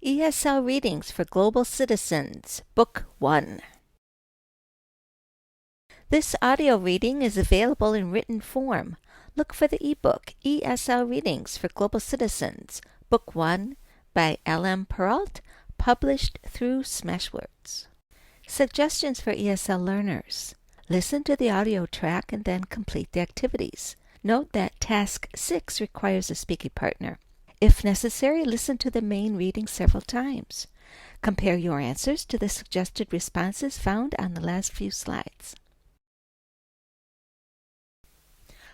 ESL Readings for Global Citizens, Book 1. This audio reading is available in written form. Look for the ebook ESL Readings for Global Citizens, Book 1 by L.M. Perrault, published through Smashwords. Suggestions for ESL learners. Listen to the audio track and then complete the activities. Note that Task 6 requires a speaking partner. If necessary, listen to the main reading several times. Compare your answers to the suggested responses found on the last few slides.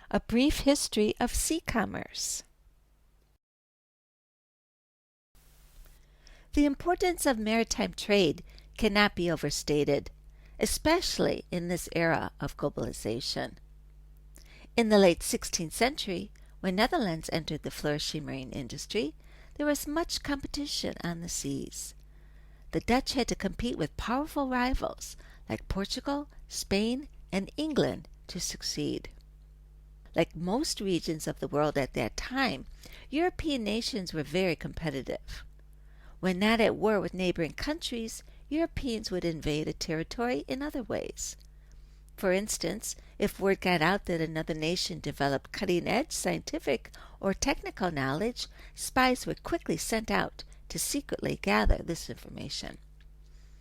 A brief history of sea commerce. The importance of maritime trade cannot be overstated, especially in this era of globalization. In the late 16th century, when Netherlands entered the flourishing marine industry, there was much competition on the seas. The Dutch had to compete with powerful rivals like Portugal, Spain, and England to succeed. Like most regions of the world at that time, European nations were very competitive. When not at war with neighboring countries, Europeans would invade a territory in other ways. For instance, if word got out that another nation developed cutting-edge scientific or technical knowledge, spies were quickly sent out to secretly gather this information.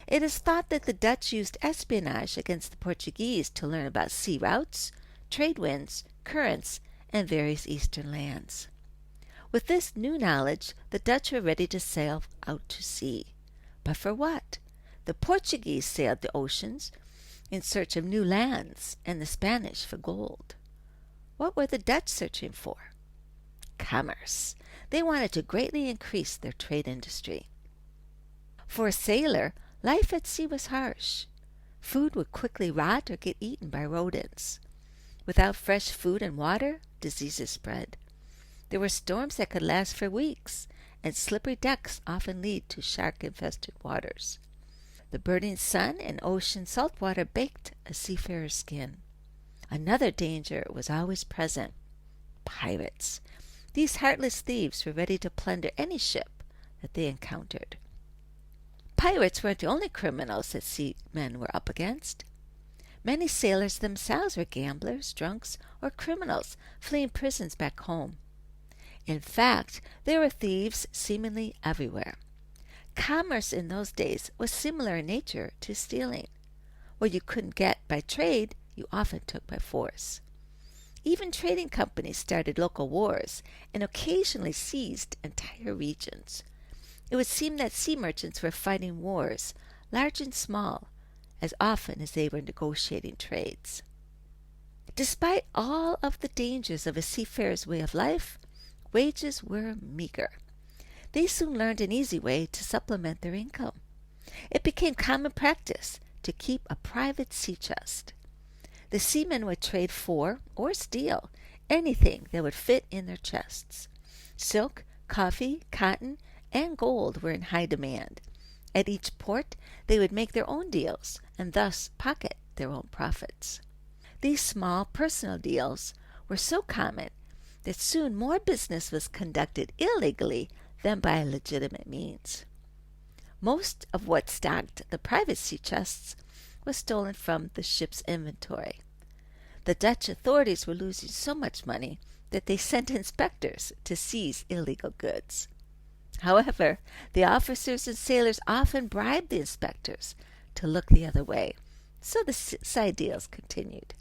It is thought that the Dutch used espionage against the Portuguese to learn about sea routes, trade winds, currents, and various eastern lands. With this new knowledge, the Dutch were ready to sail out to sea. But for what? The Portuguese sailed the oceans in search of new lands, and the Spanish for gold. What were the Dutch searching for? Commerce. They wanted to greatly increase their trade industry. For a sailor, life at sea was harsh. Food would quickly rot or get eaten by rodents. Without fresh food and water, diseases spread. There were storms that could last for weeks, and slippery decks often lead to shark-infested waters. The burning sun and ocean salt water baked a seafarer's skin. Another danger was always present: pirates. These heartless thieves were ready to plunder any ship that they encountered. Pirates weren't the only criminals that seamen were up against. Many sailors themselves were gamblers, drunks, or criminals fleeing prisons back home. In fact, there were thieves seemingly everywhere. Commerce in those days was similar in nature to stealing. What you couldn't get by trade, you often took by force. Even trading companies started local wars and occasionally seized entire regions. It would seem that sea merchants were fighting wars, large and small, as often as they were negotiating trades. Despite all of the dangers of a seafarer's way of life, wages were meager. They soon learned an easy way to supplement their income. It became common practice to keep a private sea chest. The seamen would trade for or steal anything that would fit in their chests. Silk, coffee, cotton, and gold were in high demand. At each port, they would make their own deals and thus pocket their own profits. These small personal deals were so common that soon more business was conducted illegally than by legitimate means. Most of what stocked the private sea chests was stolen from the ship's inventory. The Dutch authorities were losing so much money that they sent inspectors to seize illegal goods. However, the officers and sailors often bribed the inspectors to look the other way, so the side deals continued.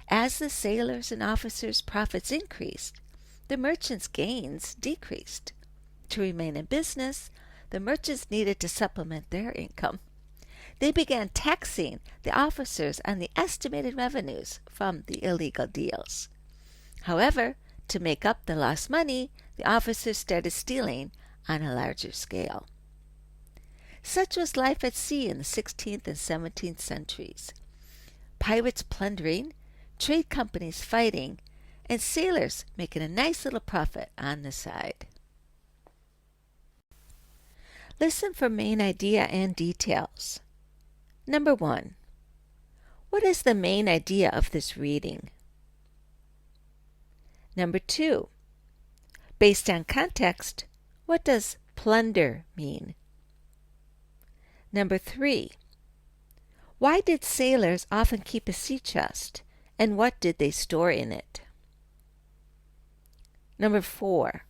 As the sailors' and officers' profits increased, the merchants' gains decreased. To remain in business, the merchants needed to supplement their income. They began taxing the officers on the estimated revenues from the illegal deals. However, to make up the lost money, the officers started stealing on a larger scale. Such was life at sea in the 16th and 17th centuries. Pirates plundering, trade companies fighting, and sailors making a nice little profit on the side. Listen for main idea and details. Number 1. What is the main idea of this reading? Number 2. Based on context, what does plunder mean? Number 3. Why did sailors often keep a sea chest, and what did they store in it? Number 4.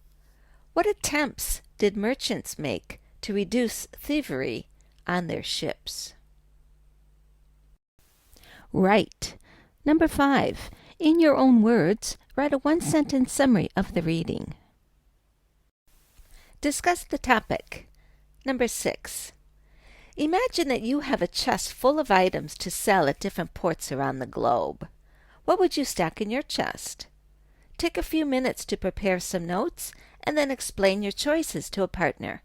What attempts did merchants make to reduce thievery on their ships? Right. Number 5. In your own words, write a one-sentence summary of the reading. Discuss the topic. Number 6. Imagine that you have a chest full of items to sell at different ports around the globe. What would you stack in your chest? Take a few minutes to prepare some notes and then explain your choices to a partner.